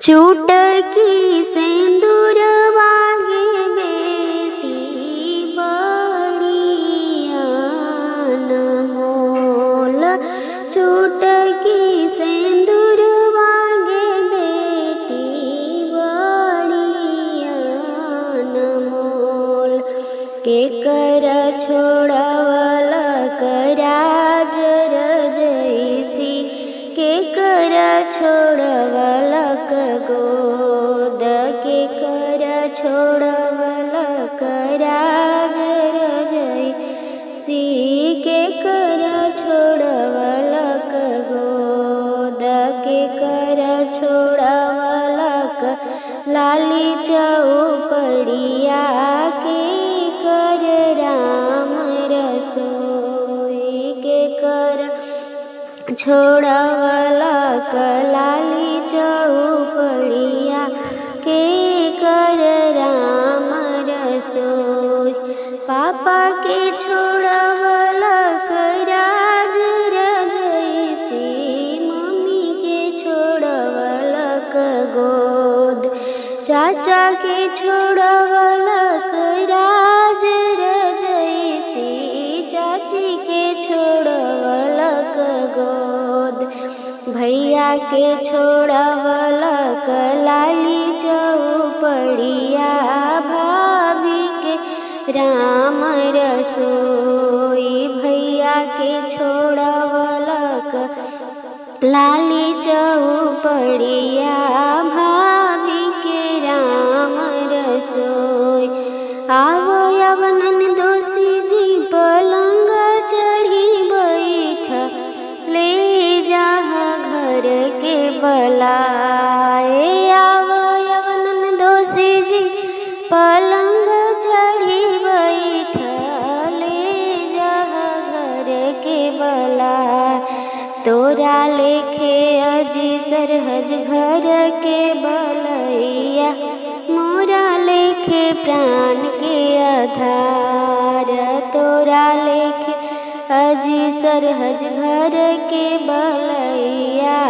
चुटकी सिंदूर वागे बेटी बड़ी अनमोल। चुटकी सिंदूर वागे बेटी बड़ी अनमोल। केकर छोड़वल कराज रजइसी, केकर छोड़वल गोद, केकर छोड़वल कराज रजइसी, केकर छोड़वल गोद, केकर छोड़वल लाली चौपड़िया, केकर राम रसोई, केकर छोड़वला लाली चौपड़िया, केकर राम रसोई। पापा के छोड़वला राज रजइसी, मम्मी के छोड़वला गोद, चाचा के छोड़वला राज रजइसी, चाची के छोड़वला गोद, भैया के छोड़वल लाली चौपड़िया, भाभी के राम रसोई, भैया के छोड़वल लाली चौपड़िया, भाभी के राम रसोई। आवो यवनन दोषी जी पलंग चढ़ी बैठ, ले जाह घर के बलाए। आवो यवनन दोषी जी पलंग चढ़ी बैठ, ले जाह घर के बलाए। तोरा लेखे अजी सरहज घर के बलैया, मोरा लेखे प्राण के आधार। तोरा लेखे अजी सरहज घर के बलैया,